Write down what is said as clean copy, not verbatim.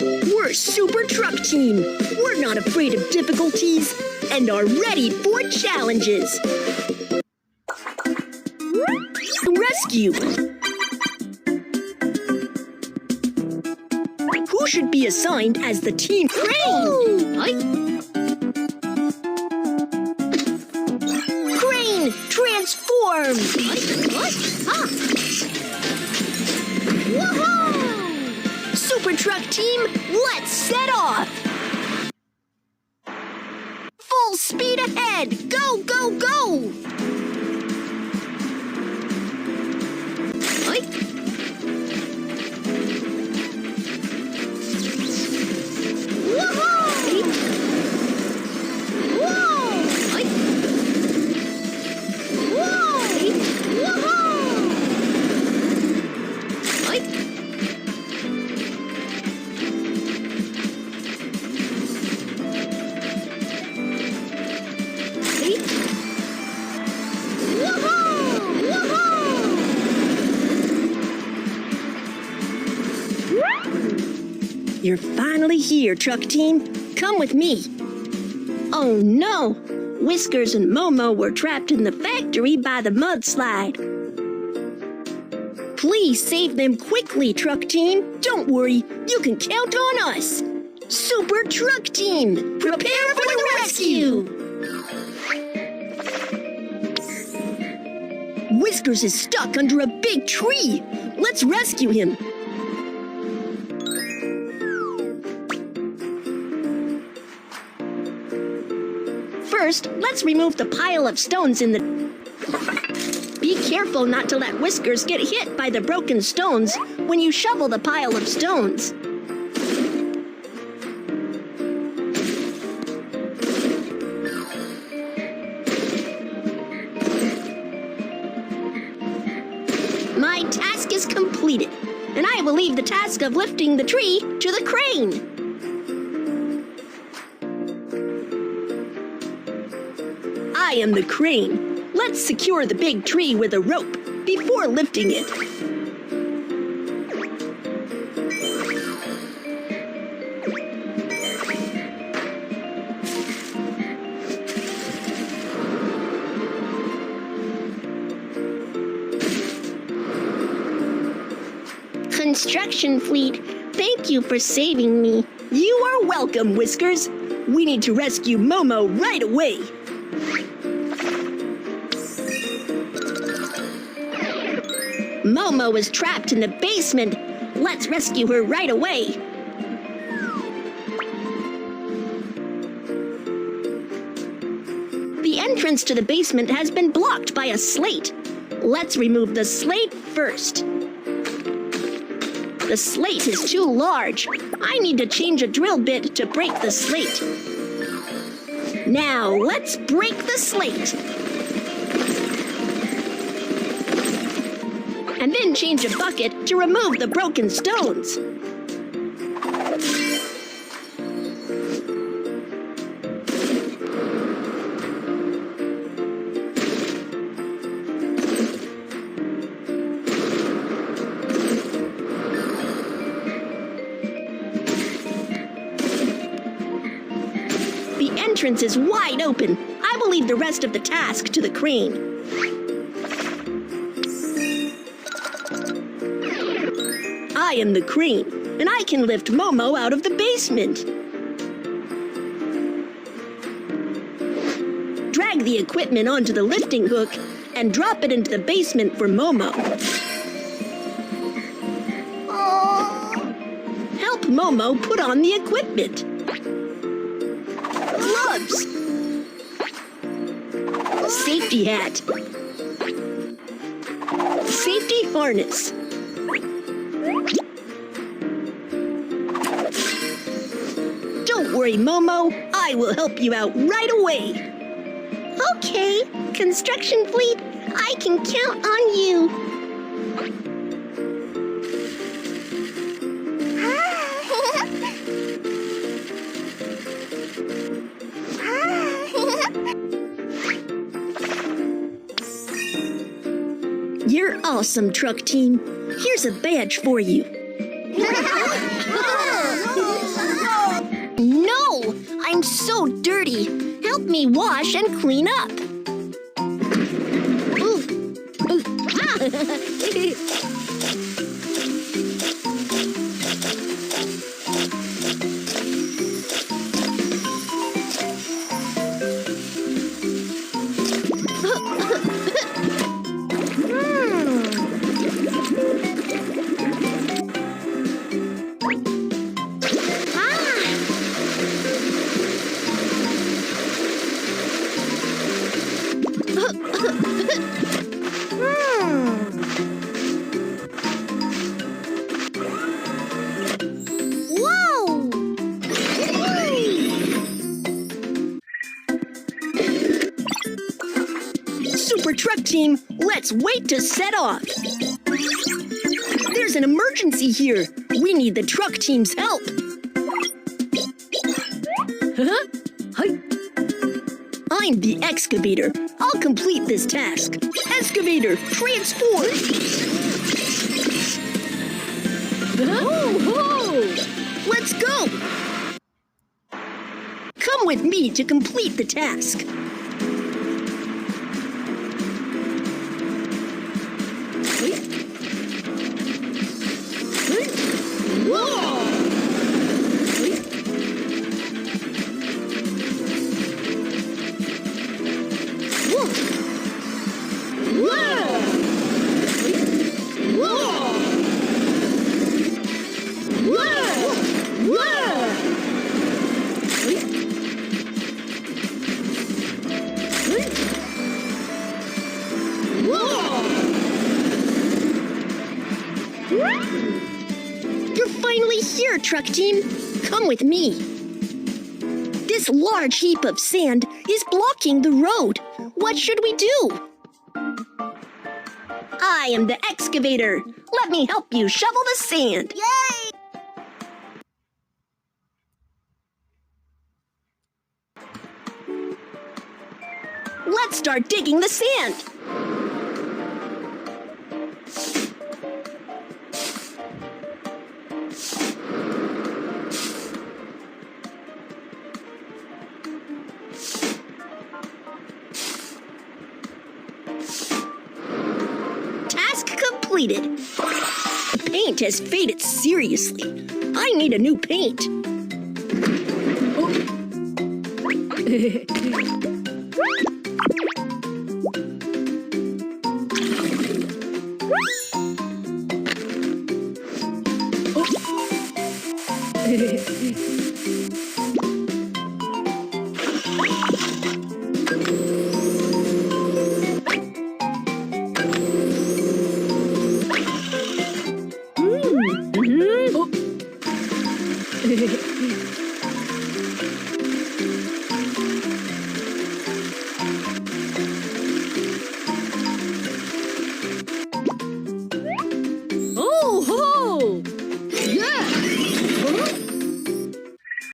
We're Super Truck Team. We're not afraid of difficulties and are ready for challenges. Rescue. Who should be assigned as the team Crane? Crane, transform! Woohoo! Super Truck Team, let's set off! Full speed ahead! Go, go, go! You're finally here, Truck Team. Come with me. Oh no! Whiskers and Momo were trapped in the factory by the mudslide. Please save them quickly, Truck Team. Don't worry, you can count on us. Super Truck Team, prepare for the rescue! Whiskers is stuck under a big tree. Let's rescue him. First, let's remove the pile of stones in the... Be careful not to let Whiskers get hit by the broken stones when you shovel the pile of stones. My task is completed, and I will leave the task of lifting the tree to the crane. I am the crane. Let's secure the big tree with a rope before lifting it. Construction fleet, thank you for saving me. You are welcome, Whiskers. We need to rescue Momo right away. Momo is trapped in the basement. Let's rescue her right away. The entrance to the basement has been blocked by a slate. Let's remove the slate first. The slate is too large. I need to change a drill bit to break the slate. Now, let's break the slate. And then change a bucket to remove the broken stones. The entrance is wide open. I will leave the rest of the task to the crane. I am the crane, and I can lift Momo out of the basement. Drag the equipment onto the lifting hook and drop it into the basement for Momo. Help Momo put on the equipment. Gloves. Safety hat. Safety harness. Don't worry, Momo. I will help you out right away. Okay, construction fleet, I can count on you. You're awesome, Truck Team. Here's a badge for you. so dirty. Help me wash and clean up. Ooh. Ooh. Ah. Whoa! Super Truck Team, let's wait to set off. There's an emergency here. We need the truck team's help. Huh? Hi. I'm the excavator. I'll complete this task. Excavator, transport! Ho! Let's go! Come with me to complete the task. You're finally here, truck team. Come with me. This large heap of sand is blocking the road. What should we do? I am the excavator. Let me help you shovel the sand. Yay! Let's start digging the sand. Task completed. The paint has faded seriously. I need a new paint.